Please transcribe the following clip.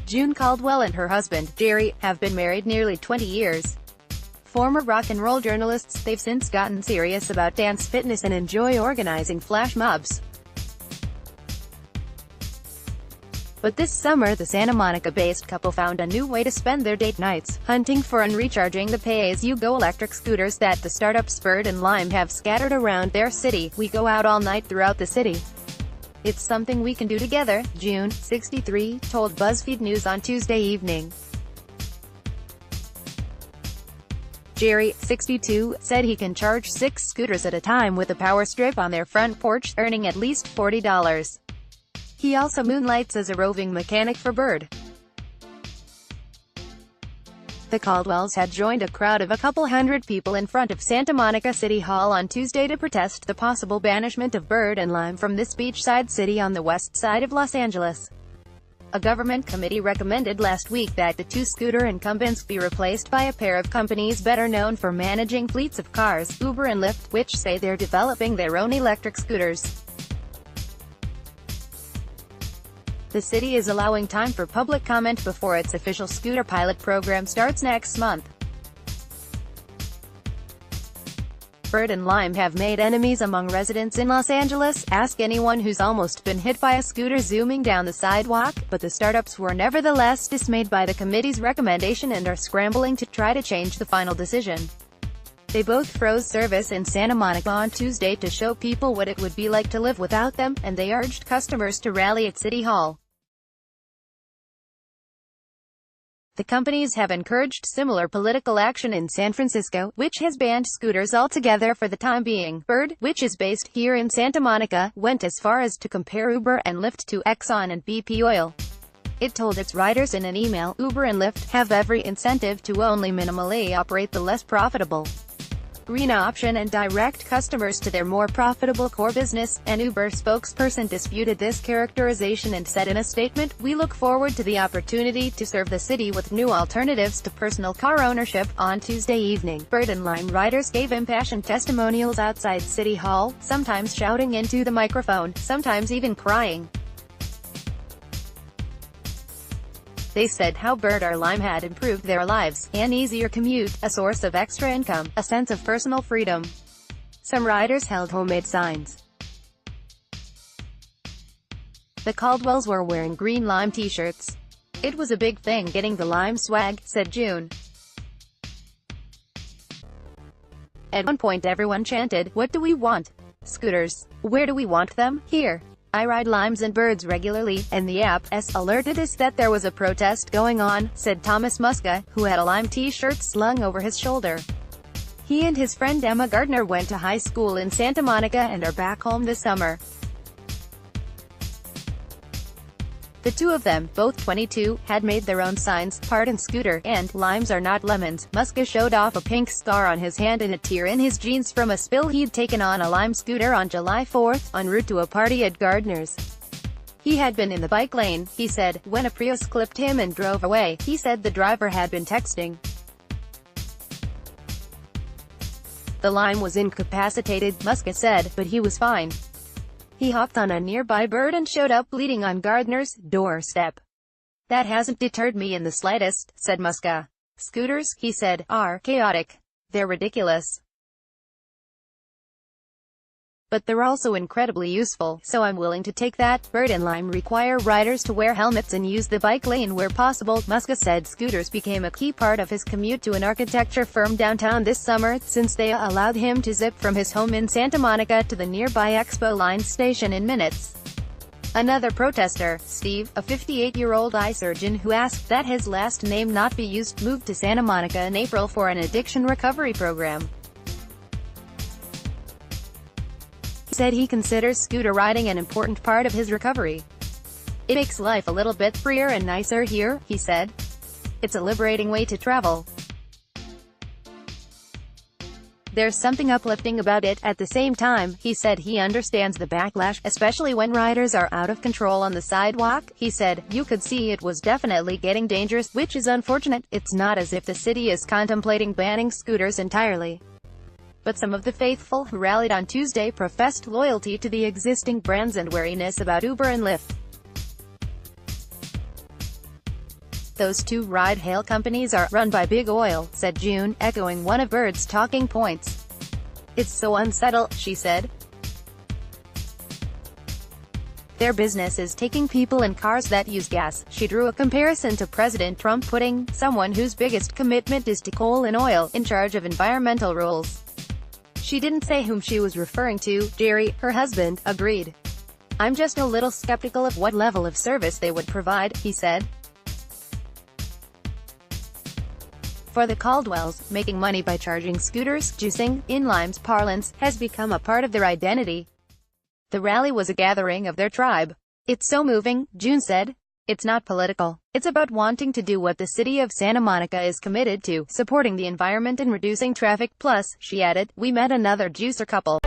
June. Caldwell and her husband, Jerry, have been married nearly 20 years. Former rock and roll journalists, they've since gotten serious about dance fitness and enjoy organizing flash mobs. But this summer the Santa Monica-based couple found a new way to spend their date nights, hunting for and recharging the pay-as-you-go electric scooters that the startups Bird and Lime have scattered around their city. "We go out all night throughout the city. It's something we can do together," June, 63, told BuzzFeed News on Tuesday evening. Jerry, 62, said he can charge 6 scooters at a time with a power strip on their front porch, earning at least $40. He also moonlights as a roving mechanic for Bird. The Caldwells had joined a crowd of a couple hundred people in front of Santa Monica City Hall on Tuesday to protest the possible banishment of Bird and Lime from this beachside city on the west side of Los Angeles. A government committee recommended last week that the two scooter incumbents be replaced by a pair of companies better known for managing fleets of cars, Uber and Lyft, which say they're developing their own electric scooters. The city is allowing time for public comment before its official scooter pilot program starts next month. Bird and Lime have made enemies among residents in Los Angeles. Ask anyone who's almost been hit by a scooter zooming down the sidewalk, but the startups were nevertheless dismayed by the committee's recommendation and are scrambling to try to change the final decision. They both froze service in Santa Monica on Tuesday to show people what it would be like to live without them, and they urged customers to rally at City Hall. The companies have encouraged similar political action in San Francisco, which has banned scooters altogether for the time being. Bird, which is based here in Santa Monica, went as far as to compare Uber and Lyft to Exxon and BP Oil. It told its riders in an email, "Uber and Lyft have every incentive to only minimally operate the less profitable green option and direct customers to their more profitable core business." An Uber spokesperson disputed this characterization and said in a statement, "We look forward to the opportunity to serve the city with new alternatives to personal car ownership." On Tuesday evening, Bird and Lime riders gave impassioned testimonials outside City Hall, sometimes shouting into the microphone, sometimes even crying. They said how Bird or Lime had improved their lives: an easier commute, a source of extra income, a sense of personal freedom. Some riders held homemade signs. The Caldwells were wearing green Lime t-shirts. "It was a big thing getting the Lime swag," said June. At one point everyone chanted, "What do we want? Scooters. Where do we want them? Here. I ride Limes and Birds regularly, and the app's alerted us that there was a protest going on," said Thomas Muska, who had a Lime t-shirt slung over his shoulder. He and his friend Emma Gardner went to high school in Santa Monica and are back home this summer. The two of them, both 22, had made their own signs, "Pardon Scooter," and "Limes are not lemons." Muska showed off a pink scar on his hand and a tear in his jeans from a spill he'd taken on a Lime scooter on July 4th, en route to a party at Gardner's. He had been in the bike lane, he said, when a Prius clipped him and drove away. He said the driver had been texting. The Lime was incapacitated, Muska said, but he was fine. He hopped on a nearby Bird and showed up bleeding on Gardner's doorstep. "That hasn't deterred me in the slightest," said Muska. "Scooters," he said, "are chaotic. They're ridiculous. But they're also incredibly useful, so I'm willing to take that." Bird and Lime require riders to wear helmets and use the bike lane where possible. Muska said scooters became a key part of his commute to an architecture firm downtown this summer, since they allowed him to zip from his home in Santa Monica to the nearby Expo Line station in minutes. Another protester, Steve, a 58-year-old eye surgeon who asked that his last name not be used, moved to Santa Monica in April for an addiction recovery program. Said he considers scooter riding an important part of his recovery. "It makes life a little bit freer and nicer here," he said. "It's a liberating way to travel. There's something uplifting about it." At the same time, he said he understands the backlash, especially when riders are out of control on the sidewalk. He said, "You could see it was definitely getting dangerous, which is unfortunate. It's not as if the city is contemplating banning scooters entirely." But some of the faithful who rallied on Tuesday professed loyalty to the existing brands and wariness about Uber and Lyft. Those two ride-hail companies are run by Big Oil, said June, echoing one of Bird's talking points. It's so unsettled, she said. Their business is taking people in cars that use gas. She drew a comparison to President Trump putting someone whose biggest commitment is to coal and oil in charge of environmental rules. She didn't say whom she was referring to. Jerry, her husband, agreed. I'm just a little skeptical of what level of service they would provide, he said. For the Caldwells, making money by charging scooters, juicing, in Lime's parlance, has become a part of their identity. The rally was a gathering of their tribe. It's so moving, June said. It's not political. It's about wanting to do what the city of Santa Monica is committed to, supporting the environment and reducing traffic. Plus, she added, we met another juicer couple.